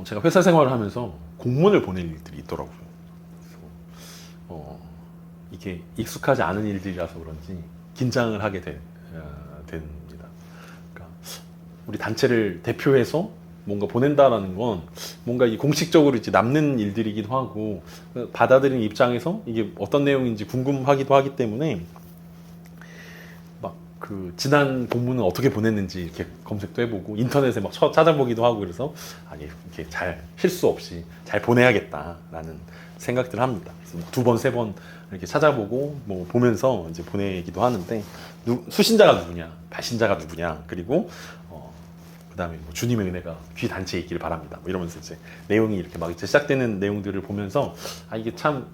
제가 회사 생활을 하면서 공문을 보낼 일들이 있더라고요. 이게 익숙하지 않은 일들이라서 그런지 긴장을 하게 됩니다. 그러니까 우리 단체를 대표해서 뭔가 보낸다라는 건 뭔가 이 공식적으로 이제 남는 일들이기도 하고 받아들이는 입장에서 이게 어떤 내용인지 궁금하기도 하기 때문에 막 그 지난 공문은 어떻게 보냈는지 이렇게 검색도 해보고 인터넷에 막 찾아보기도 하고 그래서 아니 이렇게 잘 실수 없이 잘 보내야겠다라는 생각들을 합니다. 그래서 두 번, 세 번 이렇게 찾아보고 뭐 보면서 이제 보내기도 하는데 수신자가 누구냐, 발신자가 누구냐, 그리고 그다음에 뭐 주님의 은혜가 귀 단체에 있기를 바랍니다. 뭐 이러면서 이제 내용이 이렇게 막 이제 시작되는 내용들을 보면서 아 이게 참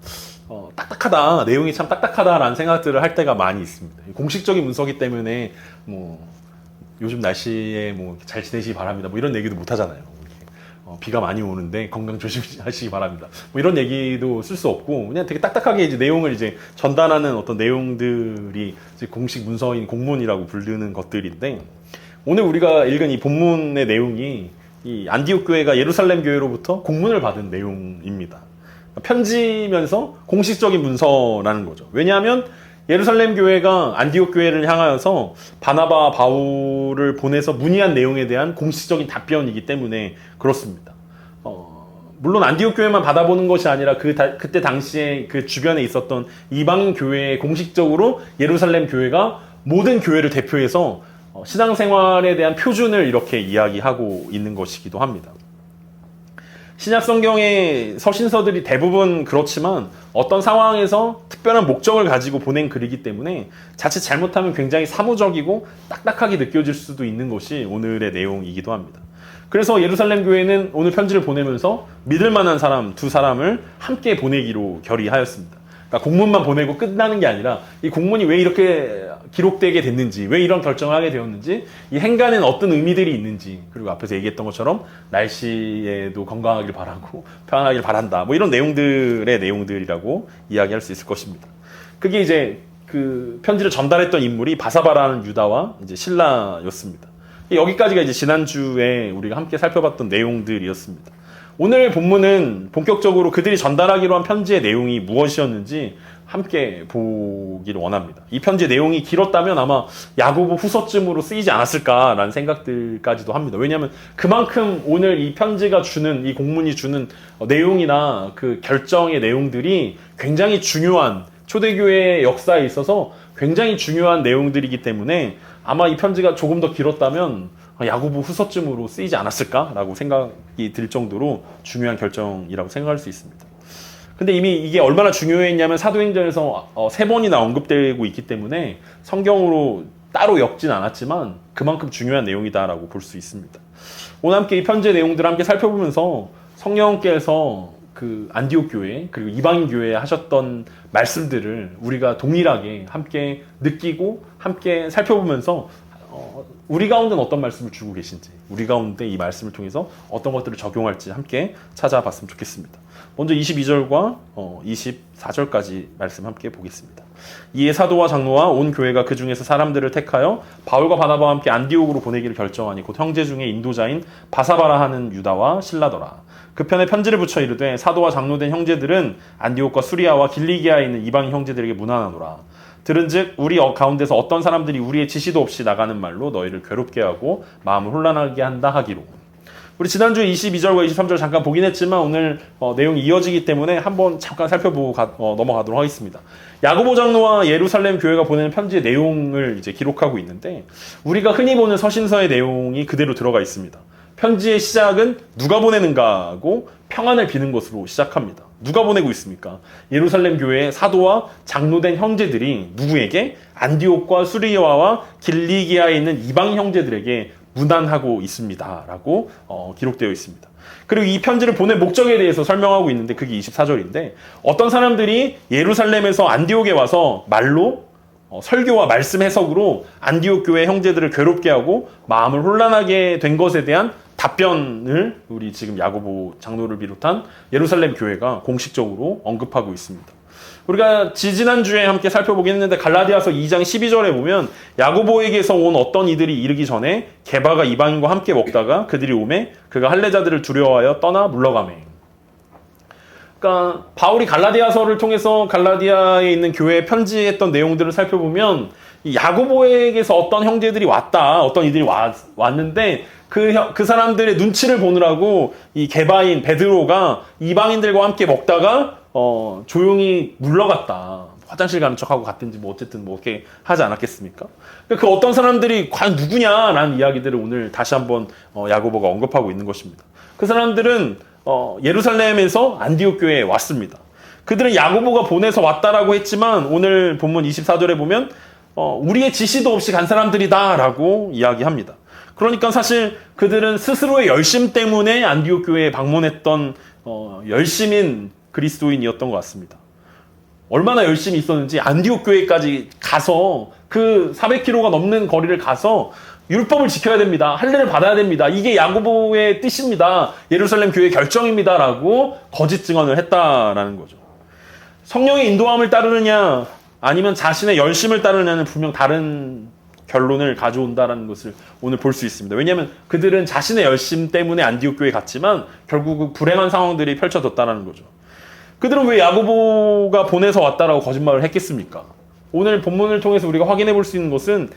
딱딱하다, 내용이 참 딱딱하다라는 생각들을 할 때가 많이 있습니다. 공식적인 문서기 때문에 뭐 요즘 날씨에 뭐 잘 지내시기 바랍니다. 뭐 이런 얘기도 못 하잖아요. 비가 많이 오는데 건강 조심하시기 바랍니다. 뭐 이런 얘기도 쓸 수 없고 그냥 되게 딱딱하게 이제 내용을 이제 전달하는 어떤 내용들이 이제 공식 문서인 공문이라고 부르는 것들인데 오늘 우리가 읽은 이 본문의 내용이 이 안디옥 교회가 예루살렘 교회로부터 공문을 받은 내용입니다. 편지면서 공식적인 문서라는 거죠. 왜냐하면 예루살렘 교회가 안디옥 교회를 향하여서 바나바 바울을 보내서 문의한 내용에 대한 공식적인 답변이기 때문에 그렇습니다. 물론 안디옥 교회만 받아보는 것이 아니라 그때 당시에 그 주변에 있었던 이방 교회에 공식적으로 예루살렘 교회가 모든 교회를 대표해서 신앙생활에 대한 표준을 이렇게 이야기하고 있는 것이기도 합니다. 신약 성경의 서신서들이 대부분 그렇지만 어떤 상황에서 특별한 목적을 가지고 보낸 글이기 때문에 자칫 잘못하면 굉장히 사무적이고 딱딱하게 느껴질 수도 있는 것이 오늘의 내용이기도 합니다. 그래서 예루살렘 교회는 오늘 편지를 보내면서 믿을 만한 사람 두 사람을 함께 보내기로 결의하였습니다. 그러니까 공문만 보내고 끝나는 게 아니라 이 공문이 왜 이렇게 기록되게 됐는지, 왜 이런 결정을 하게 되었는지, 이 행간에는 어떤 의미들이 있는지, 그리고 앞에서 얘기했던 것처럼 날씨에도 건강하길 바라고 평안하길 바란다. 뭐 이런 내용들의 내용들이라고 이야기할 수 있을 것입니다. 그게 이제 그 편지를 전달했던 인물이 바사바라는 유다와 이제 실라였습니다. 여기까지가 이제 지난주에 우리가 함께 살펴봤던 내용들이었습니다. 오늘 본문은 본격적으로 그들이 전달하기로 한 편지의 내용이 무엇이었는지 함께 보기를 원합니다. 이 편지의 내용이 길었다면 아마 야고보 후서쯤으로 쓰이지 않았을까라는 생각들까지도 합니다. 왜냐하면 그만큼 오늘 이 편지가 주는, 이 공문이 주는 내용이나 그 결정의 내용들이 굉장히 중요한, 초대교회의 역사에 있어서 굉장히 중요한 내용들이기 때문에 아마 이 편지가 조금 더 길었다면 야고보 후서쯤으로 쓰이지 않았을까라고 생각이 들 정도로 중요한 결정이라고 생각할 수 있습니다. 근데 이미 이게 얼마나 중요했냐면 사도행전에서 3번이나 언급되고 있기 때문에 성경으로 따로 엮진 않았지만 그만큼 중요한 내용이다라고 볼 수 있습니다. 오늘 함께 이 편지의 내용들을 함께 살펴보면서 성령께서 그 안디옥 교회 그리고 이방인 교회에 하셨던 말씀들을 우리가 동일하게 함께 느끼고 함께 살펴보면서 우리 가운데는 어떤 말씀을 주고 계신지, 우리 가운데 이 말씀을 통해서 어떤 것들을 적용할지 함께 찾아봤으면 좋겠습니다. 먼저 22절과 24절까지 말씀 함께 보겠습니다. 이에 사도와 장로와 온 교회가 그 중에서 사람들을 택하여 바울과 바나바와 함께 안디옥으로 보내기를 결정하니 곧 형제 중에 인도자인 바사바라 하는 유다와 실라더라. 그 편에 편지를 붙여 이르되 사도와 장로된 형제들은 안디옥과 수리아와 길리기아에 있는 이방 형제들에게 문안하노라. 들은즉 우리 가운데서 어떤 사람들이 우리의 지시도 없이 나가는 말로 너희를 괴롭게 하고 마음을 혼란하게 한다 하기로. 우리 지난주에 22절과 23절 잠깐 보긴 했지만 오늘 내용이 이어지기 때문에 한번 잠깐 살펴보고 넘어가도록 하겠습니다. 야고보 장로와 예루살렘 교회가 보내는 편지의 내용을 이제 기록하고 있는데 우리가 흔히 보는 서신서의 내용이 그대로 들어가 있습니다. 편지의 시작은 누가 보내는가 하고 평안을 비는 것으로 시작합니다. 누가 보내고 있습니까? 예루살렘 교회의 사도와 장로된 형제들이 누구에게? 안디옥과 수리아와 길리기아에 있는 이방 형제들에게 문안하고 있습니다. 라고 기록되어 있습니다. 그리고 이 편지를 보낼 목적에 대해서 설명하고 있는데 그게 24절인데 어떤 사람들이 예루살렘에서 안디옥에 와서 말로 설교와 말씀 해석으로 안디옥 교회 형제들을 괴롭게 하고 마음을 혼란하게 된 것에 대한 답변을 우리 지금 야고보 장로를 비롯한 예루살렘 교회가 공식적으로 언급하고 있습니다. 우리가 지지난주에 함께 살펴보긴 했는데 갈라디아서 2장 12절에 보면 야고보에게서 온 어떤 이들이 이르기 전에 게바가 이방인과 함께 먹다가 그들이 오매 그가 할례자들을 두려워하여 떠나 물러가매. 그러니까 바울이 갈라디아서를 통해서 갈라디아에 있는 교회에 편지했던 내용들을 살펴보면 이 야고보에게서 어떤 형제들이 왔다, 어떤 이들이 왔는데 그 사람들의 눈치를 보느라고 이 게바인 베드로가 이방인들과 함께 먹다가 조용히 물러갔다. 화장실 가는 척하고 갔든지 뭐 어쨌든 뭐 이렇게 하지 않았겠습니까? 그 어떤 사람들이 과연 누구냐라는 이야기들을 오늘 다시 한번 야고보가 언급하고 있는 것입니다. 그 사람들은 예루살렘에서 안디옥 교회에 왔습니다. 그들은 야고보가 보내서 왔다라고 했지만 오늘 본문 24절에 보면 우리의 지시도 없이 간 사람들이다라고 이야기합니다. 그러니까 사실 그들은 스스로의 열심 때문에 안디옥 교회에 방문했던 열심인 그리스도인이었던 것 같습니다. 얼마나 열심히 있었는지 안디옥 교회까지 가서 그 400km가 넘는 거리를 가서 율법을 지켜야 됩니다. 할례를 받아야 됩니다. 이게 야고보의 뜻입니다. 예루살렘 교회의 결정입니다라고 거짓 증언을 했다라는 거죠. 성령의 인도함을 따르느냐 아니면 자신의 열심을 따르느냐는 분명 다른 결론을 가져온다는 것을 오늘 볼 수 있습니다. 왜냐하면 그들은 자신의 열심 때문에 안디옥 교회에 갔지만 결국 불행한 상황들이 펼쳐졌다는 거죠. 그들은 왜 야고보가 보내서 왔다라고 거짓말을 했겠습니까? 오늘 본문을 통해서 우리가 확인해 볼 수 있는 것은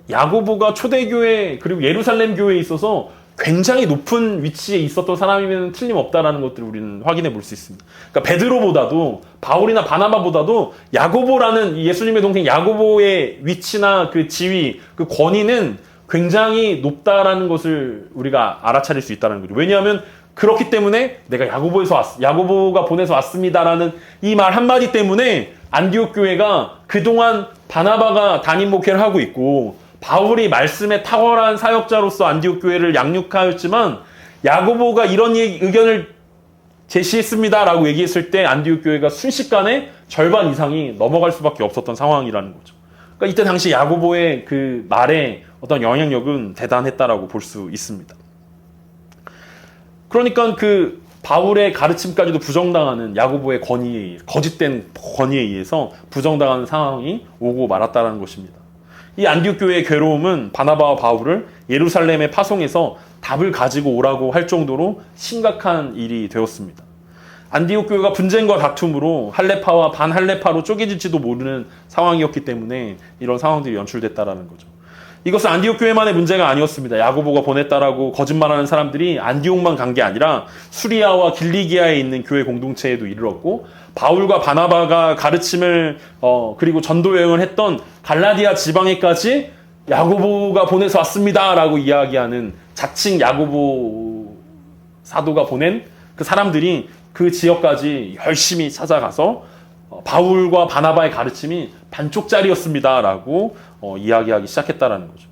야고보가 초대교회 그리고 예루살렘 교회에 있어서 굉장히 높은 위치에 있었던 사람이면 틀림없다라는 것들을 우리는 확인해 볼 수 있습니다. 그러니까 베드로보다도 바울이나 바나바보다도 야고보라는 예수님의 동생 야고보의 위치나 그 지위, 그 권위는 굉장히 높다라는 것을 우리가 알아차릴 수 있다는 거죠. 왜냐하면 그렇기 때문에 내가 야고보가 보내서 왔습니다라는 이 말 한마디 때문에 안디옥 교회가 그동안 바나바가 담임 목회를 하고 있고 바울이 말씀에 탁월한 사역자로서 안디옥 교회를 양육하였지만 야고보가 이런 의견을 제시했습니다라고 얘기했을 때 안디옥 교회가 순식간에 절반 이상이 넘어갈 수밖에 없었던 상황이라는 거죠. 그러니까 이때 당시 야고보의 그 말에 어떤 영향력은 대단했다라고 볼 수 있습니다. 그러니까 그 바울의 가르침까지도 부정당하는 야고보의 거짓된 권위에 의해서 부정당하는 상황이 오고 말았다는 것입니다. 이 안디옥 교회의 괴로움은 바나바와 바울을 예루살렘에 파송해서 답을 가지고 오라고 할 정도로 심각한 일이 되었습니다. 안디옥 교회가 분쟁과 다툼으로 할레파와 반할레파로 쪼개질지도 모르는 상황이었기 때문에 이런 상황들이 연출됐다라는 거죠. 이것은 안디옥 교회만의 문제가 아니었습니다. 야고보가 보냈다라고 거짓말하는 사람들이 안디옥만 간 게 아니라 수리아와 길리기아에 있는 교회 공동체에도 이르렀고 바울과 바나바가 가르침을 그리고 전도 여행을 했던 갈라디아 지방에까지 야고보가 보내서 왔습니다라고 이야기하는 자칭 야고보 사도가 보낸 그 사람들이 그 지역까지 열심히 찾아가서 바울과 바나바의 가르침이 반쪽짜리였습니다라고 이야기하기 시작했다라는 거죠.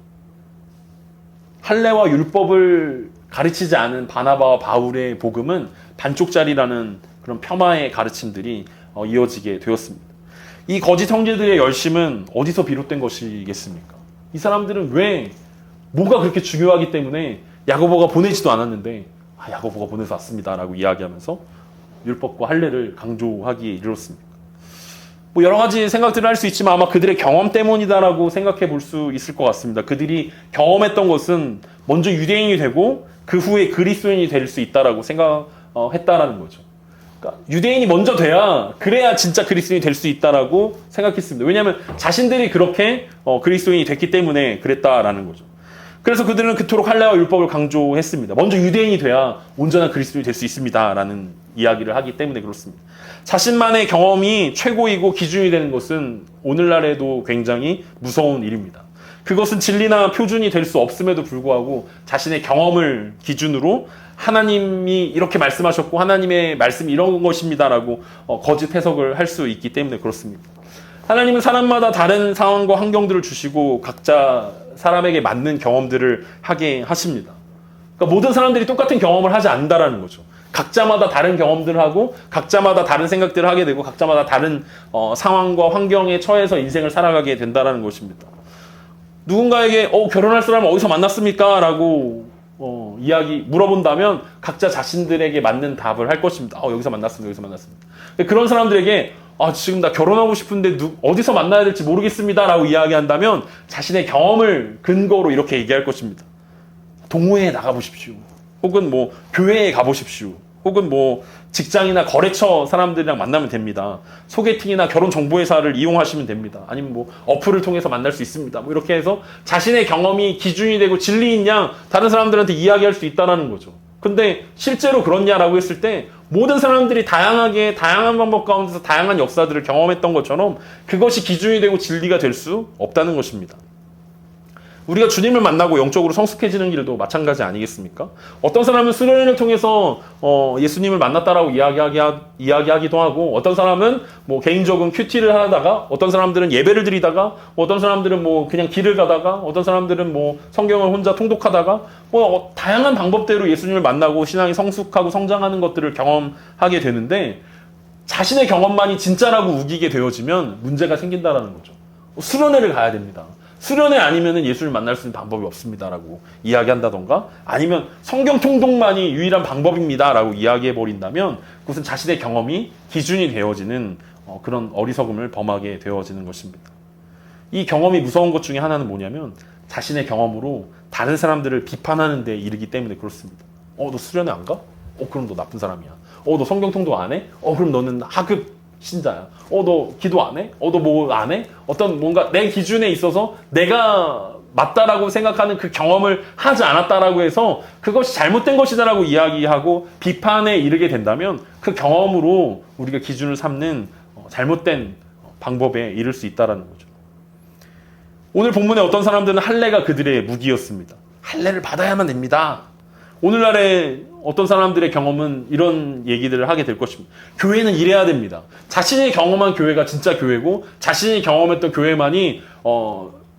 할례와 율법을 가르치지 않은 바나바와 바울의 복음은 반쪽짜리라는 그런 폄하의 가르침들이 이어지게 되었습니다. 이 거짓 형제들의 열심은 어디서 비롯된 것이겠습니까? 이 사람들은 왜 뭐가 그렇게 중요하기 때문에 야고보가 보내지도 않았는데 야고보가 보내서 왔습니다라고 이야기하면서 율법과 할례를 강조하기에 이르렀습니까? 뭐 여러 가지 생각들을 할 수 있지만 아마 그들의 경험 때문이다라고 생각해 볼 수 있을 것 같습니다. 그들이 경험했던 것은 먼저 유대인이 되고 그 후에 그리스도인이 될 수 있다라고 생각했다라는 거죠. 그러니까 유대인이 먼저 그래야 진짜 그리스도인이 될 수 있다라고 생각했습니다. 왜냐하면 자신들이 그렇게 그리스도인이 됐기 때문에 그랬다라는 거죠. 그래서 그들은 그토록 할례와 율법을 강조했습니다. 먼저 유대인이 돼야 온전한 그리스도인이 될 수 있습니다라는 이야기를 하기 때문에 그렇습니다. 자신만의 경험이 최고이고 기준이 되는 것은 오늘날에도 굉장히 무서운 일입니다. 그것은 진리나 표준이 될 수 없음에도 불구하고 자신의 경험을 기준으로 하나님이 이렇게 말씀하셨고 하나님의 말씀이 이런 것입니다라고 거짓 해석을 할 수 있기 때문에 그렇습니다. 하나님은 사람마다 다른 상황과 환경들을 주시고 각자 사람에게 맞는 경험들을 하게 하십니다. 그러니까 모든 사람들이 똑같은 경험을 하지 않는다라는 거죠. 각자마다 다른 경험들을 하고 각자마다 다른 생각들을 하게 되고 각자마다 다른 상황과 환경에 처해서 인생을 살아가게 된다는 것입니다. 누군가에게 결혼할 사람을 어디서 만났습니까? 라고 이야기 물어본다면 각자 자신들에게 맞는 답을 할 것입니다. 여기서 만났습니다. 여기서 만났습니다. 그런 사람들에게 지금 나 결혼하고 싶은데 어디서 만나야 될지 모르겠습니다. 라고 이야기한다면 자신의 경험을 근거로 이렇게 얘기할 것입니다. 동호회에 나가보십시오. 혹은 뭐 교회에 가보십시오. 혹은 뭐 직장이나 거래처 사람들이랑 만나면 됩니다. 소개팅이나 결혼정보회사를 이용하시면 됩니다. 아니면 뭐 어플을 통해서 만날 수 있습니다. 뭐 이렇게 해서 자신의 경험이 기준이 되고 진리인 양 다른 사람들한테 이야기할 수 있다는 거죠. 근데 실제로 그렇냐라고 했을 때 모든 사람들이 다양한 방법 가운데서 다양한 역사들을 경험했던 것처럼 그것이 기준이 되고 진리가 될 수 없다는 것입니다. 우리가 주님을 만나고 영적으로 성숙해지는 길도 마찬가지 아니겠습니까? 어떤 사람은 수련회를 통해서 예수님을 만났다라고 이야기하기도 하고, 어떤 사람은 뭐 개인적인 큐티를 하다가, 어떤 사람들은 예배를 드리다가, 어떤 사람들은 뭐 그냥 길을 가다가, 어떤 사람들은 뭐 성경을 혼자 통독하다가, 다양한 방법대로 예수님을 만나고 신앙이 성숙하고 성장하는 것들을 경험하게 되는데, 자신의 경험만이 진짜라고 우기게 되어지면 문제가 생긴다라는 거죠. 수련회를 가야 됩니다. 수련회 아니면은 예수를 만날 수 있는 방법이 없습니다라고 이야기한다던가, 아니면 성경 통독만이 유일한 방법입니다라고 이야기해버린다면 그것은 자신의 경험이 기준이 되어지는 그런 어리석음을 범하게 되어지는 것입니다. 이 경험이 무서운 것 중에 하나는 뭐냐면 자신의 경험으로 다른 사람들을 비판하는 데 이르기 때문에 그렇습니다. 너 수련회 안 가? 그럼 너 나쁜 사람이야. 너 성경 통독 안 해? 그럼 너는 하급 신자야. 너 기도 안 해? 너 뭐 안 해? 어떤 뭔가 내 기준에 있어서 내가 맞다라고 생각하는 그 경험을 하지 않았다라고 해서 그것이 잘못된 것이다라고 이야기하고 비판에 이르게 된다면 그 경험으로 우리가 기준을 삼는 잘못된 방법에 이를 수 있다라는 거죠. 오늘 본문에 어떤 사람들은 할례가 그들의 무기였습니다. 할례를 받아야만 됩니다. 오늘날의 어떤 사람들의 경험은 이런 얘기들을 하게 될 것입니다. 교회는 이래야 됩니다. 자신이 경험한 교회가 진짜 교회고 자신이 경험했던 교회만이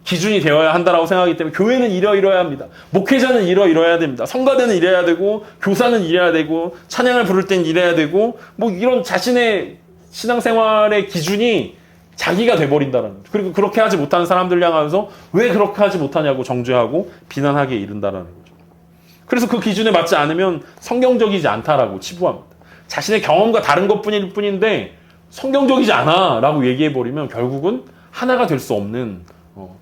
기준이 되어야 한다라고 생각하기 때문에 교회는 이러야 합니다. 목회자는 이러야 됩니다. 성가대는 이래야 되고 교사는 이래야 되고 찬양을 부를 땐 이래야 되고 뭐 이런 자신의 신앙생활의 기준이 자기가 돼버린다는 거죠. 그리고 그렇게 하지 못하는 사람들 향하면서 왜 그렇게 하지 못하냐고 정죄하고 비난하게 이른다라는 거죠. 그래서 그 기준에 맞지 않으면 성경적이지 않다라고 치부합니다. 자신의 경험과 다른 것뿐일 뿐인데 성경적이지 않아라고 얘기해버리면 결국은 하나가 될 수 없는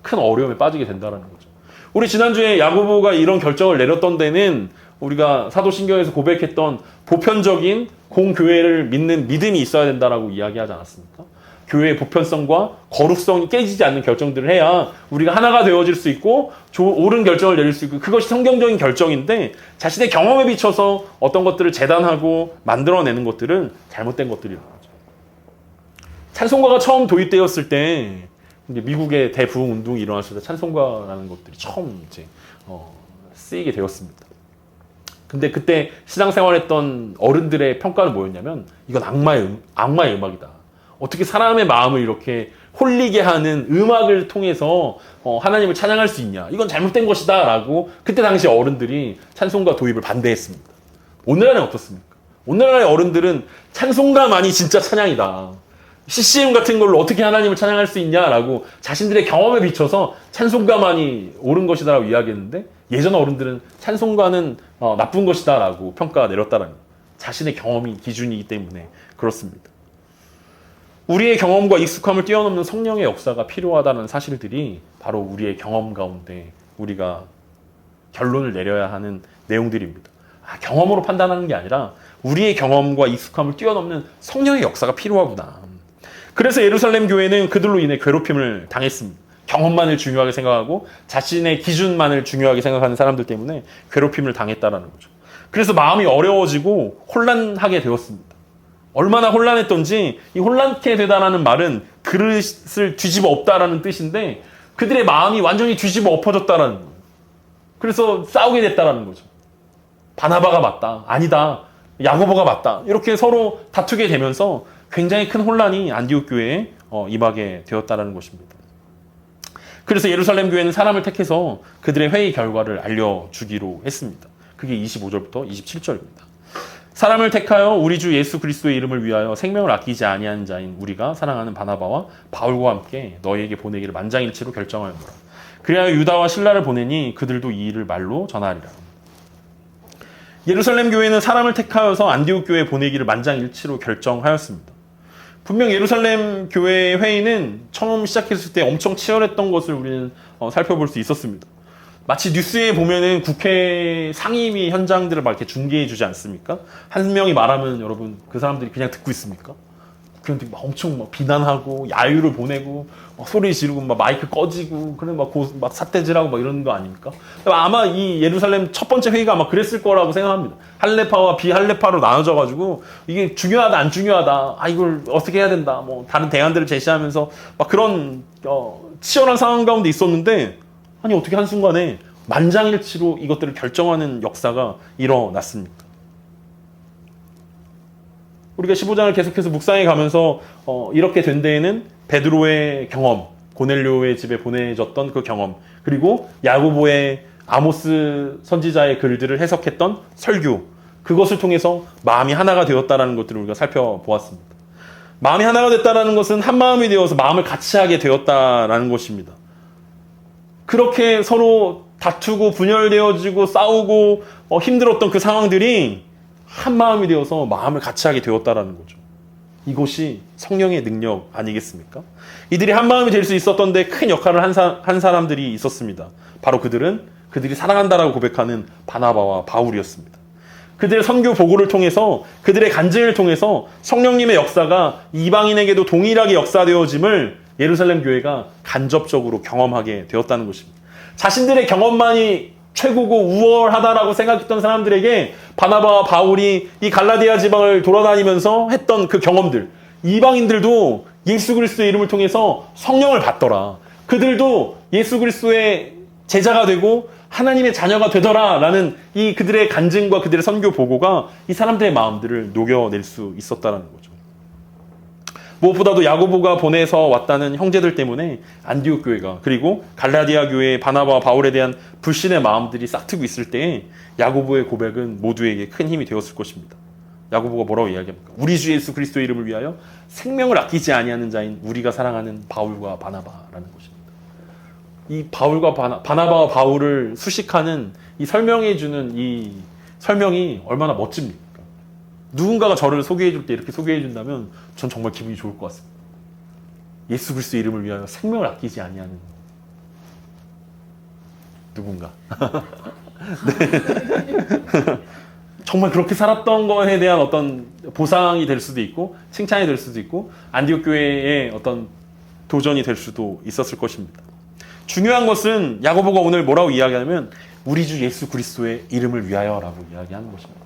큰 어려움에 빠지게 된다는 거죠. 우리 지난주에 야고보가 이런 결정을 내렸던 데는 우리가 사도신경에서 고백했던 보편적인 공교회를 믿는 믿음이 있어야 된다라고 이야기하지 않았습니까? 교회의 보편성과 거룩성이 깨지지 않는 결정들을 해야 우리가 하나가 되어질 수 있고 옳은 결정을 내릴 수 있고, 그것이 성경적인 결정인데 자신의 경험에 비춰서 어떤 것들을 재단하고 만들어내는 것들은 잘못된 것들이라는 거죠. 찬송가가 처음 도입되었을 때 이제 미국의 대부흥 운동이 일어났을 때 찬송가라는 것들이 처음 이제 쓰이게 되었습니다. 근데 그때 신앙생활했던 어른들의 평가는 뭐였냐면 이건 악마의 음악이다. 어떻게 사람의 마음을 이렇게 홀리게 하는 음악을 통해서 하나님을 찬양할 수 있냐. 이건 잘못된 것이다 라고 그때 당시 어른들이 찬송가 도입을 반대했습니다. 오늘날은 어떻습니까? 오늘날의 어른들은 찬송가만이 진짜 찬양이다. CCM 같은 걸로 어떻게 하나님을 찬양할 수 있냐라고 자신들의 경험에 비춰서 찬송가만이 옳은 것이다 라고 이야기했는데, 예전 어른들은 찬송가는 나쁜 것이다 라고 평가가 내렸다라는, 자신의 경험이 기준이기 때문에 그렇습니다. 우리의 경험과 익숙함을 뛰어넘는 성령의 역사가 필요하다는 사실들이 바로 우리의 경험 가운데 우리가 결론을 내려야 하는 내용들입니다. 경험으로 판단하는 게 아니라 우리의 경험과 익숙함을 뛰어넘는 성령의 역사가 필요하구나. 그래서 예루살렘 교회는 그들로 인해 괴롭힘을 당했습니다. 경험만을 중요하게 생각하고 자신의 기준만을 중요하게 생각하는 사람들 때문에 괴롭힘을 당했다는 거죠. 그래서 마음이 어려워지고 혼란하게 되었습니다. 얼마나 혼란했던지, 이 혼란케 되다라는 말은 그릇을 뒤집어 엎다라는 뜻인데 그들의 마음이 완전히 뒤집어 엎어졌다라는 거예요. 그래서 싸우게 됐다라는 거죠. 바나바가 맞다, 아니다, 야고보가 맞다, 이렇게 서로 다투게 되면서 굉장히 큰 혼란이 안디옥 교회에 임하게 되었다라는 것입니다. 그래서 예루살렘 교회는 사람을 택해서 그들의 회의 결과를 알려주기로 했습니다. 그게 25절부터 27절입니다. 사람을 택하여 우리 주 예수 그리스도의 이름을 위하여 생명을 아끼지 아니하는 자인 우리가 사랑하는 바나바와 바울과 함께 너희에게 보내기를 만장일치로 결정하였노라. 그리하여 유다와 실라를 보내니 그들도 이 일을 말로 전하리라. 예루살렘 교회는 사람을 택하여서 안디옥 교회에 보내기를 만장일치로 결정하였습니다. 분명 예루살렘 교회 회의는 처음 시작했을 때 엄청 치열했던 것을 우리는 살펴볼 수 있었습니다. 마치 뉴스에 보면은 국회 상임위 현장들을 막 이렇게 중계해 주지 않습니까? 한 명이 말하면 여러분 그 사람들이 그냥 듣고 있습니까? 국회의원들이 막 엄청 막 비난하고 야유를 보내고 막 소리 지르고 막 마이크 꺼지고 그래 막 삿대질하고 막 이러는 거 아닙니까? 아마 이 예루살렘 첫 번째 회의가 아마 그랬을 거라고 생각합니다. 할레파와 비할레파로 나눠져 가지고 이게 중요하다 안 중요하다 이걸 어떻게 해야 된다 뭐 다른 대안들을 제시하면서 막 그런 치열한 상황 가운데 있었는데 아니 어떻게 한순간에 만장일치로 이것들을 결정하는 역사가 일어났습니까? 우리가 15장을 계속해서 묵상해 가면서 이렇게 된 데에는 베드로의 경험, 고넬료의 집에 보내졌던 그 경험, 그리고 야고보의 아모스 선지자의 글들을 해석했던 설교, 그것을 통해서 마음이 하나가 되었다는 것들을 우리가 살펴보았습니다. 마음이 하나가 됐다는 것은 한 마음이 되어서 마음을 같이 하게 되었다는 것입니다. 그렇게 서로 다투고 분열되어지고 싸우고 힘들었던 그 상황들이 한 마음이 되어서 마음을 같이 하게 되었다라는 거죠. 이것이 성령의 능력 아니겠습니까? 이들이 한 마음이 될 수 있었던데 큰 역할을 한 사람들이 있었습니다. 바로 그들이 사랑한다라고 고백하는 바나바와 바울이었습니다. 그들의 선교 보고를 통해서 그들의 간증을 통해서 성령님의 역사가 이방인에게도 동일하게 역사되어짐을 예루살렘 교회가 간접적으로 경험하게 되었다는 것입니다. 자신들의 경험만이 최고고 우월하다라고 생각했던 사람들에게 바나바와 바울이 이 갈라디아 지방을 돌아다니면서 했던 그 경험들, 이방인들도 예수 그리스도의 이름을 통해서 성령을 받더라. 그들도 예수 그리스도의 제자가 되고 하나님의 자녀가 되더라라는 이 그들의 간증과 그들의 선교 보고가 이 사람들의 마음들을 녹여낼 수 있었다는 거죠. 무엇보다도 야고보가 보내서 왔다는 형제들 때문에 안디옥 교회가 그리고 갈라디아 교회의 바나바와 바울에 대한 불신의 마음들이 싹트고 있을 때에 야고보의 고백은 모두에게 큰 힘이 되었을 것입니다. 야고보가 뭐라고 이야기합니까? 우리 주 예수 그리스도의 이름을 위하여 생명을 아끼지 아니하는 자인 우리가 사랑하는 바울과 바나바라는 것입니다. 이 바울과 바나바와 바울을 수식하는 이 설명해주는 이 설명이 얼마나 멋집니까? 누군가가 저를 소개해줄 때 이렇게 소개해준다면 전 정말 기분이 좋을 것 같습니다. 예수 그리스도의 이름을 위하여 생명을 아끼지 아니하는 누군가. 네. 정말 그렇게 살았던 것에 대한 어떤 보상이 될 수도 있고 칭찬이 될 수도 있고 안디옥 교회의 어떤 도전이 될 수도 있었을 것입니다. 중요한 것은 야고보가 오늘 뭐라고 이야기하냐면 우리 주 예수 그리스도의 이름을 위하여라고 이야기하는 것입니다.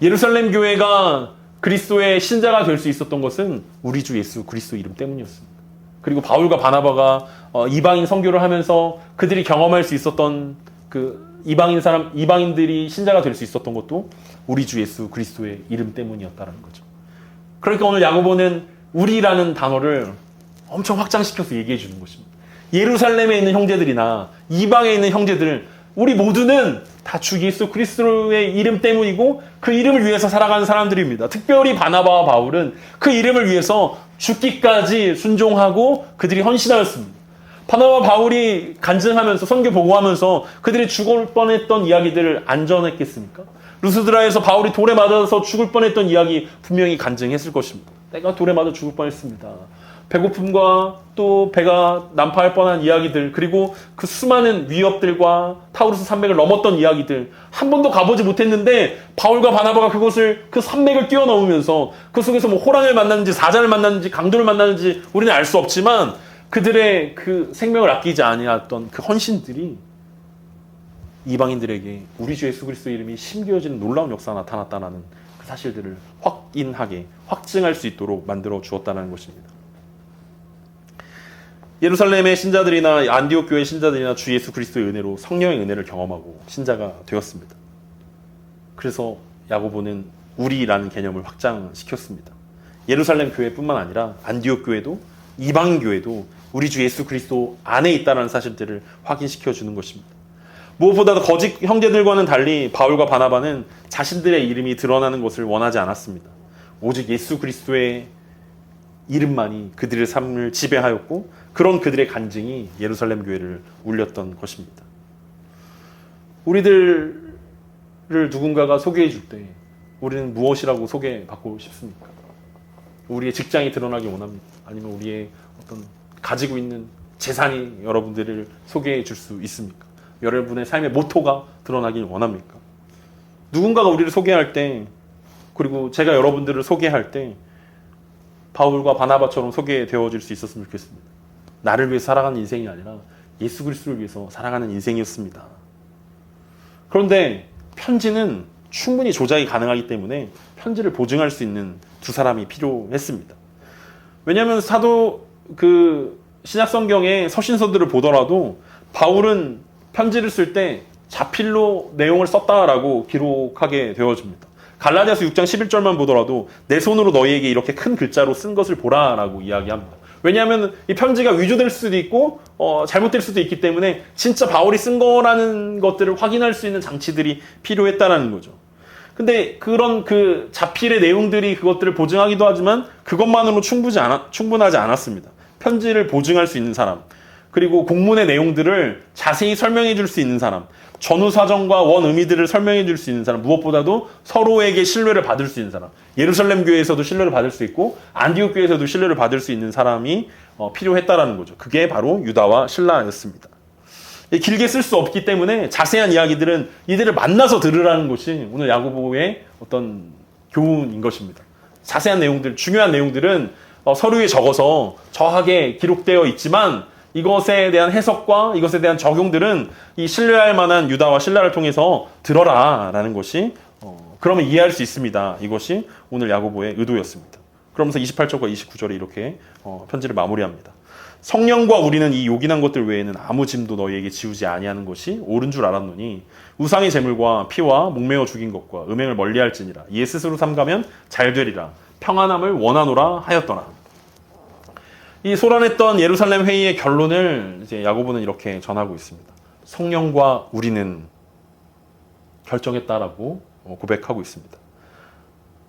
예루살렘 교회가 그리스도의 신자가 될 수 있었던 것은 우리 주 예수 그리스도 이름 때문이었습니다. 그리고 바울과 바나바가 이방인 선교를 하면서 그들이 경험할 수 있었던 그 이방인들이 신자가 될 수 있었던 것도 우리 주 예수 그리스도의 이름 때문이었다는 거죠. 그러니까 오늘 야고보는 우리라는 단어를 엄청 확장시켜서 얘기해 주는 것입니다. 예루살렘에 있는 형제들이나 이방에 있는 형제들, 우리 모두는 다 주 예수 그리스도의 이름 때문이고 그 이름을 위해서 살아가는 사람들입니다. 특별히 바나바와 바울은 그 이름을 위해서 죽기까지 순종하고 그들이 헌신하였습니다. 바나바와 바울이 간증하면서 선교 보고하면서 그들이 죽을 뻔했던 이야기들을 안 전했겠습니까? 루스드라에서 바울이 돌에 맞아서 죽을 뻔했던 이야기 분명히 간증했을 것입니다. 내가 돌에 맞아 죽을 뻔했습니다. 배고픔과 또 배가 난파할 뻔한 이야기들, 그리고 그 수많은 위협들과 타우루스 산맥을 넘었던 이야기들, 한 번도 가보지 못했는데 바울과 바나바가 그 산맥을 뛰어넘으면서 그 속에서 뭐 호랑이를 만났는지 사자를 만났는지 강도를 만났는지 우리는 알 수 없지만 그들의 그 생명을 아끼지 아니했던 그 헌신들이 이방인들에게 우리 주 예수 그리스도 이름이 심겨지는 놀라운 역사가 나타났다는 그 사실들을 확증할 수 있도록 만들어 주었다는 것입니다. 예루살렘의 신자들이나 안디옥 교회 신자들이나 주 예수 그리스도의 은혜로 성령의 은혜를 경험하고 신자가 되었습니다. 그래서 야고보는 우리라는 개념을 확장시켰습니다. 예루살렘 교회뿐만 아니라 안디옥 교회도 이방인 교회도 우리 주 예수 그리스도 안에 있다는 사실들을 확인시켜 주는 것입니다. 무엇보다도 거짓 형제들과는 달리 바울과 바나바는 자신들의 이름이 드러나는 것을 원하지 않았습니다. 오직 예수 그리스도의 이름만이 그들의 삶을 지배하였고 그런 그들의 간증이 예루살렘 교회를 울렸던 것입니다. 우리들 누군가가 소개해 줄 때 우리는 무엇이라고 소개받고 싶습니까? 우리의 직장이 드러나기 원합니까? 아니면 우리의 어떤 가지고 있는 재산이 여러분들을 소개해 줄 수 있습니까? 여러분의 삶의 모토가 드러나길 원합니까? 누군가가 우리를 소개할 때, 그리고 제가 여러분들을 소개할 때 바울과 바나바처럼 소개되어질 수 있었으면 좋겠습니다. 나를 위해 살아가는 인생이 아니라 예수 그리스도를 위해서 살아가는 인생이었습니다. 그런데 편지는 충분히 조작이 가능하기 때문에 편지를 보증할 수 있는 두 사람이 필요했습니다. 왜냐하면 신약성경의 서신서들을 보더라도 바울은 편지를 쓸 때 자필로 내용을 썼다라고 기록하게 되어집니다. 갈라디아서 6장 11절만 보더라도 내 손으로 너희에게 이렇게 큰 글자로 쓴 것을 보라라고 이야기합니다. 왜냐하면 이 편지가 위조될 수도 있고 잘못될 수도 있기 때문에 진짜 바울이 쓴 거라는 것들을 확인할 수 있는 장치들이 필요했다라는 거죠. 근데 그런 자필의 내용들이 그것들을 보증하기도 하지만 그것만으로 충분하지 않았습니다. 편지를 보증할 수 있는 사람, 그리고 공문의 내용들을 자세히 설명해 줄 수 있는 사람, 전후 사정과 원 의미들을 설명해 줄 수 있는 사람, 무엇보다도 서로에게 신뢰를 받을 수 있는 사람, 예루살렘 교회에서도 신뢰를 받을 수 있고 안디옥 교회에서도 신뢰를 받을 수 있는 사람이 필요했다라는 거죠. 그게 바로 유다와 실라였습니다. 길게 쓸 수 없기 때문에 자세한 이야기들은 이들을 만나서 들으라는 것이 오늘 야고보의 어떤 교훈인 것입니다. 자세한 내용들, 중요한 내용들은 서류에 적어서 정확하게 기록되어 있지만 이것에 대한 해석과 이것에 대한 적용들은 이 신뢰할 만한 유다와 실라를 통해서 들어라라는 것이 그러면 이해할 수 있습니다. 이것이 오늘 야고보의 의도였습니다. 그러면서 28절과 29절에 이렇게 편지를 마무리합니다. 성령과 우리는 이 요긴한 것들 외에는 아무 짐도 너희에게 지우지 아니하는 것이 옳은 줄 알았노니 우상의 제물과 피와 목매어 죽인 것과 음행을 멀리할지니라 이에 스스로 삼가면 잘 되리라 평안함을 원하노라 하였더라. 이 소란했던 예루살렘 회의의 결론을 이제 야고보는 이렇게 전하고 있습니다. 성령과 우리는 결정했다라고 고백하고 있습니다.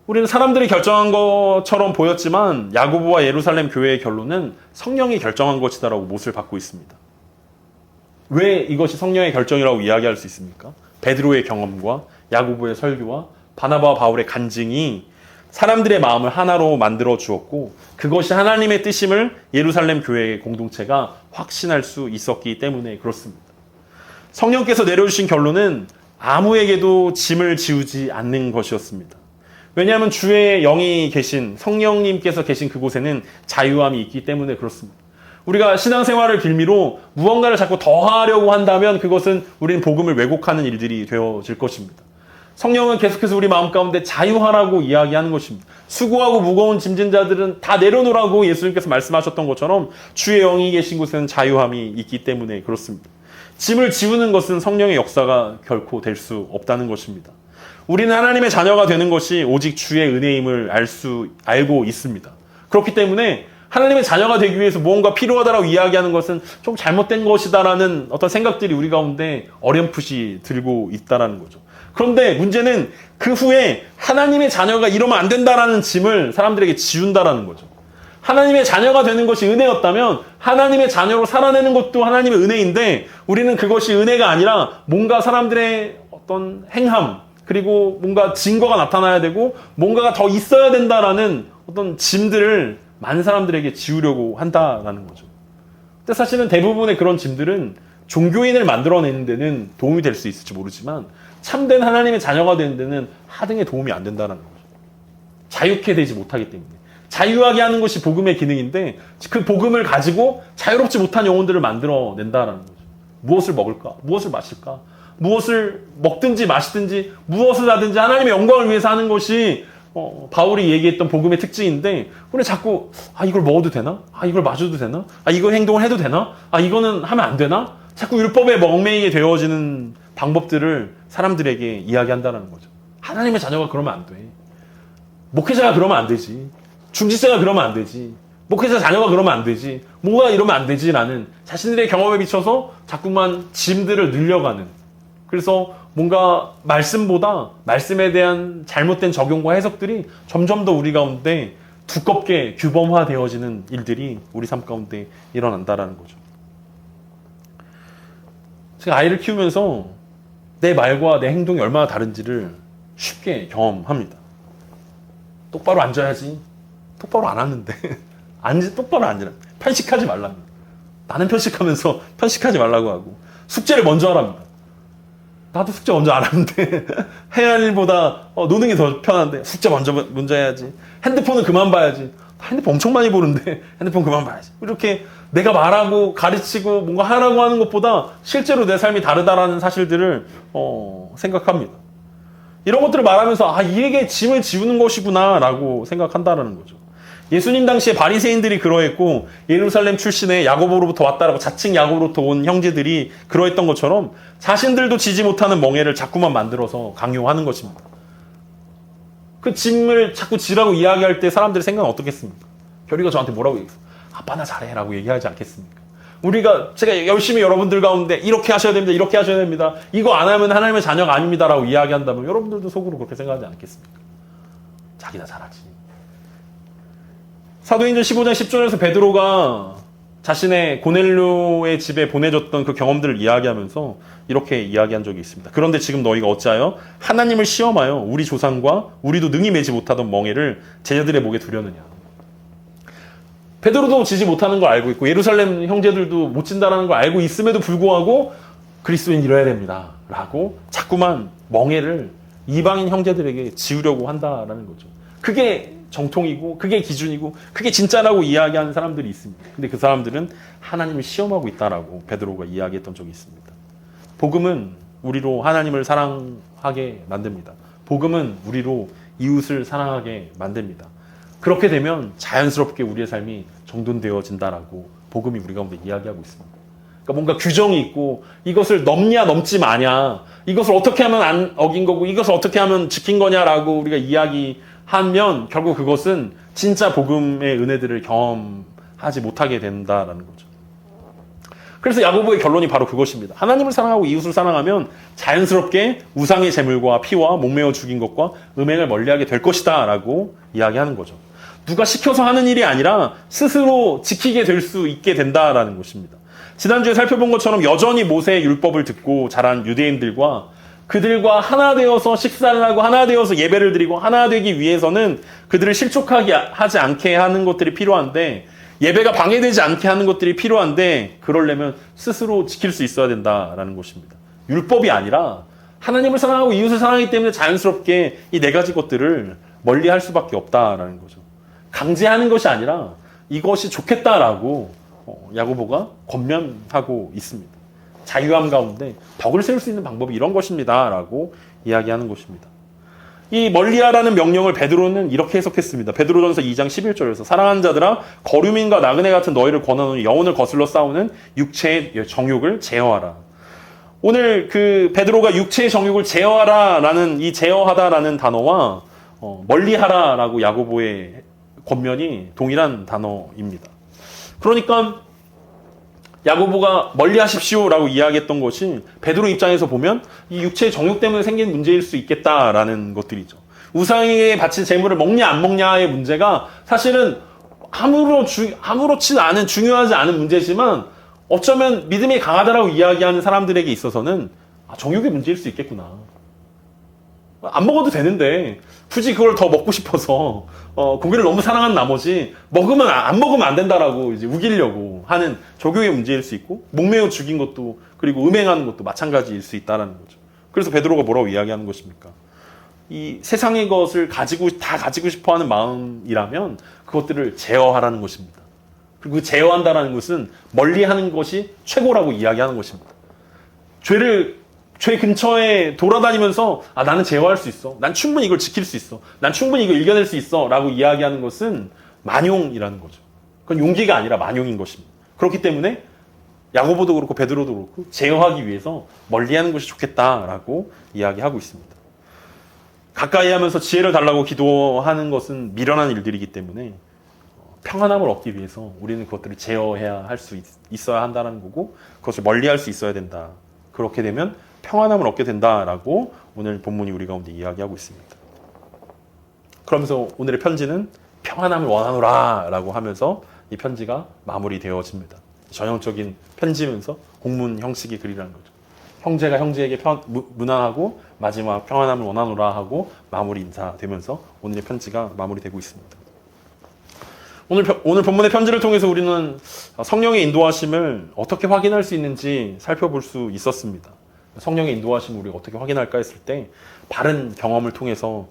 우리는 사람들이 결정한 것처럼 보였지만 야고보와 예루살렘 교회의 결론은 성령이 결정한 것이다라고 못을 받고 있습니다. 왜 이것이 성령의 결정이라고 이야기할 수 있습니까? 베드로의 경험과 야고보의 설교와 바나바와 바울의 간증이 사람들의 마음을 하나로 만들어 주었고 그것이 하나님의 뜻임을 예루살렘 교회의 공동체가 확신할 수 있었기 때문에 그렇습니다. 성령께서 내려주신 결론은 아무에게도 짐을 지우지 않는 것이었습니다. 왜냐하면 주의 영이 계신 성령님께서 계신 그곳에는 자유함이 있기 때문에 그렇습니다. 우리가 신앙생활을 빌미로 무언가를 자꾸 더하려고 한다면 그것은 우리는 복음을 왜곡하는 일들이 되어질 것입니다. 성령은 계속해서 우리 마음 가운데 자유하라고 이야기하는 것입니다. 수고하고 무거운 짐진 자들은 다 내려놓으라고 예수님께서 말씀하셨던 것처럼 주의 영이 계신 곳에는 자유함이 있기 때문에 그렇습니다. 짐을 지우는 것은 성령의 역사가 결코 될 수 없다는 것입니다. 우리는 하나님의 자녀가 되는 것이 오직 주의 은혜임을 알고 있습니다. 그렇기 때문에 하나님의 자녀가 되기 위해서 무언가 필요하다라고 이야기하는 것은 좀 잘못된 것이다라는 어떤 생각들이 우리 가운데 어렴풋이 들고 있다라는 거죠. 그런데 문제는 그 후에 하나님의 자녀가 이러면 안 된다라는 짐을 사람들에게 지운다라는 거죠. 하나님의 자녀가 되는 것이 은혜였다면 하나님의 자녀로 살아내는 것도 하나님의 은혜인데 우리는 그것이 은혜가 아니라 뭔가 사람들의 어떤 행함 그리고 뭔가 증거가 나타나야 되고 뭔가가 더 있어야 된다라는 어떤 짐들을 많은 사람들에게 지우려고 한다라는 거죠. 근데 사실은 대부분의 그런 짐들은 종교인을 만들어내는 데는 도움이 될 수 있을지 모르지만 참된 하나님의 자녀가 되는 데는 하등에 도움이 안 된다는 거죠. 자유케 되지 못하기 때문에. 자유하게 하는 것이 복음의 기능인데 그 복음을 가지고 자유롭지 못한 영혼들을 만들어낸다는 거죠. 무엇을 먹을까? 무엇을 마실까? 무엇을 먹든지 마시든지 무엇을 하든지 하나님의 영광을 위해서 하는 것이 바울이 얘기했던 복음의 특징인데 우리 자꾸 이걸 먹어도 되나? 이걸 마셔도 되나? 이거 행동을 해도 되나? 이거는 하면 안 되나? 자꾸 율법에 멍매이게 되어지는 방법들을 사람들에게 이야기한다는 거죠. 하나님의 자녀가 그러면 안 돼. 목회자가 그러면 안 되지. 중직자가 그러면 안 되지. 목회자 자녀가 그러면 안 되지. 뭐가 이러면 안 되지라는 자신들의 경험에 비춰서 자꾸만 짐들을 늘려가는 그래서 뭔가 말씀보다 말씀에 대한 잘못된 적용과 해석들이 점점 더 우리 가운데 두껍게 규범화되어지는 일들이 우리 삶 가운데 일어난다라는 거죠. 제가 아이를 키우면서 내 말과 내 행동이 얼마나 다른지를 쉽게 경험합니다. 똑바로 앉아야지. 똑바로 안 앉는데. 똑바로 앉으라. 편식하지 말랍니다. 나는 편식하면서 편식하지 말라고 하고. 숙제를 먼저 하랍니다. 나도 숙제 먼저 안 하는데 해야 할 일보다 노는 게 더 편한데 숙제 먼저 해야지. 핸드폰은 그만 봐야지. 핸드폰 엄청 많이 보는데 핸드폰 그만 봐야지. 이렇게 내가 말하고 가르치고 뭔가 하라고 하는 것보다 실제로 내 삶이 다르다라는 사실들을 생각합니다. 이런 것들을 말하면서 이에게 짐을 지우는 것이구나 라고 생각한다는 거죠. 예수님 당시에 바리새인들이 그러했고 예루살렘 출신의 야고보로부터 왔다라고 자칭 야고보로부터 온 형제들이 그러했던 것처럼 자신들도 지지 못하는 멍에를 자꾸만 만들어서 강요하는 것입니다. 그 짐을 자꾸 지라고 이야기할 때 사람들의 생각은 어떻겠습니까? 결이가 저한테 뭐라고 얘기했어? 아빠 나 잘해 라고 얘기하지 않겠습니까? 제가 열심히 여러분들 가운데 이렇게 하셔야 됩니다. 이렇게 하셔야 됩니다. 이거 안 하면 하나님의 자녀가 아닙니다 라고 이야기한다면 여러분들도 속으로 그렇게 생각하지 않겠습니까? 자기나 잘하지. 사도행전 15장 10절에서 베드로가 자신의 고넬료의 집에 보내줬던 그 경험들을 이야기하면서 이렇게 이야기한 적이 있습니다. 그런데 지금 너희가 어찌하여 하나님을 시험하여 우리 조상과 우리도 능히 매지 못하던 멍에를 제자들의 목에 두려느냐. 베드로도 지지 못하는 걸 알고 있고 예루살렘 형제들도 못 진다는 걸 알고 있음에도 불구하고 그리스도인 이뤄야 됩니다 라고 자꾸만 멍에를 이방인 형제들에게 지우려고 한다라는 거죠. 그게 정통이고 그게 기준이고 그게 진짜라고 이야기하는 사람들이 있습니다. 근데 그 사람들은 하나님을 시험하고 있다라고 베드로가 이야기했던 적이 있습니다. 복음은 우리로 하나님을 사랑하게 만듭니다. 복음은 우리로 이웃을 사랑하게 만듭니다. 그렇게 되면 자연스럽게 우리의 삶이 정돈되어진다라고 복음이 우리 가운데 이야기하고 있습니다. 그러니까 뭔가 규정이 있고 이것을 넘냐 넘지 마냐, 이것을 어떻게 하면 안 어긴 거고 이것을 어떻게 하면 지킨 거냐라고 우리가 이야기하면 결국 그것은 진짜 복음의 은혜들을 경험하지 못하게 된다라는 거죠. 그래서 야고보의 결론이 바로 그것입니다. 하나님을 사랑하고 이웃을 사랑하면 자연스럽게 우상의 제물과 피와 목매어 죽인 것과 음행을 멀리하게 될 것이다 라고 이야기하는 거죠. 누가 시켜서 하는 일이 아니라 스스로 지키게 될 수 있게 된다라는 것입니다. 지난주에 살펴본 것처럼 여전히 모세의 율법을 듣고 자란 유대인들과 그들과 하나 되어서 식사를 하고 하나 되어서 예배를 드리고 하나 되기 위해서는 그들을 실족하게 하지 않게 하는 것들이 필요한데, 예배가 방해되지 않게 하는 것들이 필요한데, 그러려면 스스로 지킬 수 있어야 된다라는 것입니다. 율법이 아니라 하나님을 사랑하고 이웃을 사랑하기 때문에 자연스럽게 이 네 가지 것들을 멀리 할 수밖에 없다라는 거죠. 강제하는 것이 아니라 이것이 좋겠다라고 야고보가 권면하고 있습니다. 자유함 가운데 덕을 세울 수 있는 방법이 이런 것입니다 라고 이야기하는 것입니다. 이 멀리하라는 명령을 베드로는 이렇게 해석했습니다. 베드로전서 2장 11절에서 사랑하는 자들아, 거류민과 나그네 같은 너희를 권하노니 영혼을 거슬러 싸우는 육체의 정욕을 제어하라. 오늘 그 베드로가 육체의 정욕을 제어하라라는 이 제어하다라는 단어와 멀리하라라고 야고보의 권면이 동일한 단어입니다. 그러니까 야고보가 멀리하십시오라고 이야기했던 것이 베드로 입장에서 보면 이 육체의 정욕 때문에 생긴 문제일 수 있겠다라는 것들이죠. 우상에게 바친 재물을 먹냐 안 먹냐의 문제가 사실은 아무렇지 않은, 중요하지 않은 문제지만 어쩌면 믿음이 강하다라고 이야기하는 사람들에게 있어서는 정욕의 문제일 수 있겠구나. 안 먹어도 되는데 굳이 그걸 더 먹고 싶어서 고기를 너무 사랑한 나머지 안 먹으면 안 된다라고 이제 우기려고 하는 조교의 문제일 수 있고, 목매어 죽인 것도, 그리고 음행하는 것도 마찬가지일 수 있다라는 거죠. 그래서 베드로가 뭐라고 이야기하는 것입니까? 이 세상의 것을 다 가지고 싶어하는 마음이라면 그것들을 제어하라는 것입니다. 그리고 제어한다라는 것은 멀리하는 것이 최고라고 이야기하는 것입니다. 죄 근처에 돌아다니면서 나는 제어할 수 있어, 난 충분히 이걸 지킬 수 있어, 난 충분히 이걸 이겨낼 수 있어 라고 이야기하는 것은 만용이라는 거죠. 그건 용기가 아니라 만용인 것입니다. 그렇기 때문에 야고보도 그렇고 베드로도 그렇고 제어하기 위해서 멀리하는 것이 좋겠다라고 이야기하고 있습니다. 가까이 하면서 지혜를 달라고 기도하는 것은 미련한 일들이기 때문에 평안함을 얻기 위해서 우리는 그것들을 제어해야 할 수 있어야 한다는 거고, 그것을 멀리할 수 있어야 된다. 그렇게 되면 평안함을 얻게 된다라고 오늘 본문이 우리 가운데 이야기하고 있습니다. 그러면서 오늘의 편지는 평안함을 원하노라 라고 하면서 이 편지가 마무리되어집니다. 전형적인 편지면서 공문 형식의 글이라는 거죠. 형제가 형제에게 무난하고 마지막 평안함을 원하노라 하고 마무리 인사되면서 오늘의 편지가 마무리되고 있습니다. 오늘 본문의 편지를 통해서 우리는 성령의 인도하심을 어떻게 확인할 수 있는지 살펴볼 수 있었습니다. 성령의 인도하심을 우리가 어떻게 확인할까 했을 때 바른 경험을 통해서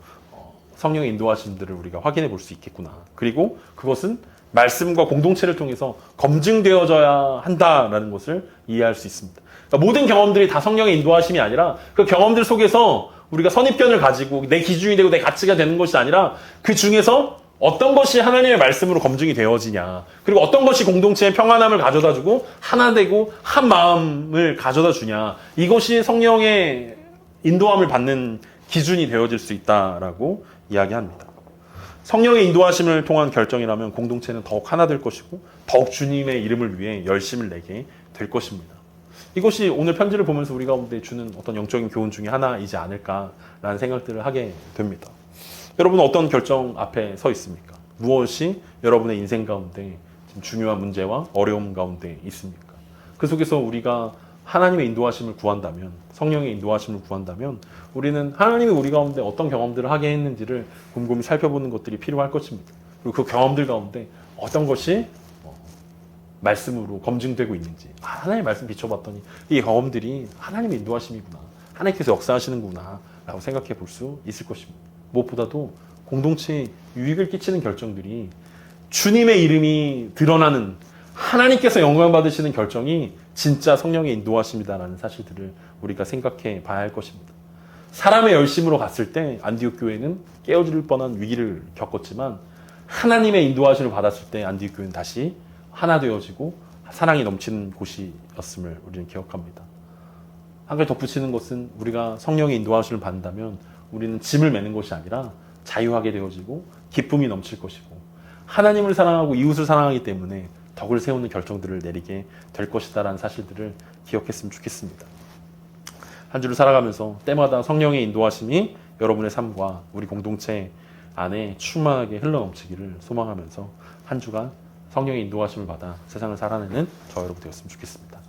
성령의 인도하심들을 우리가 확인해 볼 수 있겠구나. 그리고 그것은 말씀과 공동체를 통해서 검증되어져야 한다라는 것을 이해할 수 있습니다. 그러니까 모든 경험들이 다 성령의 인도하심이 아니라 그 경험들 속에서 우리가 선입견을 가지고 내 기준이 되고 내 가치가 되는 것이 아니라 그 중에서 어떤 것이 하나님의 말씀으로 검증이 되어지냐, 그리고 어떤 것이 공동체의 평안함을 가져다 주고 하나 되고 한 마음을 가져다 주냐, 이것이 성령의 인도함을 받는 기준이 되어질 수 있다라고 이야기합니다. 성령의 인도하심을 통한 결정이라면 공동체는 더욱 하나 될 것이고 더욱 주님의 이름을 위해 열심을 내게 될 것입니다. 이것이 오늘 편지를 보면서 우리 가운데 주는 어떤 영적인 교훈 중에 하나이지 않을까라는 생각들을 하게 됩니다. 여러분은 어떤 결정 앞에 서 있습니까? 무엇이 여러분의 인생 가운데 지금 중요한 문제와 어려움 가운데 있습니까? 그 속에서 우리가 하나님의 인도하심을 구한다면, 성령의 인도하심을 구한다면 우리는 하나님이 우리 가운데 어떤 경험들을 하게 했는지를 곰곰이 살펴보는 것들이 필요할 것입니다. 그리고 그 경험들 가운데 어떤 것이 말씀으로 검증되고 있는지, 하나님의 말씀 비춰봤더니 이 경험들이 하나님의 인도하심이구나, 하나님께서 역사하시는구나 라고 생각해 볼 수 있을 것입니다. 무엇보다도 공동체에 유익을 끼치는 결정들이 주님의 이름이 드러나는, 하나님께서 영광 받으시는 결정이 진짜 성령의 인도하심이다라는 사실들을 우리가 생각해 봐야 할 것입니다. 사람의 열심으로 갔을 때 안디옥 교회는 깨어질 뻔한 위기를 겪었지만 하나님의 인도하심을 받았을 때 안디옥 교회는 다시 하나 되어지고 사랑이 넘치는 곳이었음을 우리는 기억합니다. 한 가지 덧붙이는 것은 우리가 성령의 인도하심을 받는다면 우리는 짐을 매는 것이 아니라 자유하게 되어지고 기쁨이 넘칠 것이고 하나님을 사랑하고 이웃을 사랑하기 때문에 덕을 세우는 결정들을 내리게 될 것이다라는 사실들을 기억했으면 좋겠습니다. 한 주를 살아가면서 때마다 성령의 인도하심이 여러분의 삶과 우리 공동체 안에 충만하게 흘러넘치기를 소망하면서 한 주간 성령의 인도하심을 받아 세상을 살아내는 저 여러분 되었으면 좋겠습니다.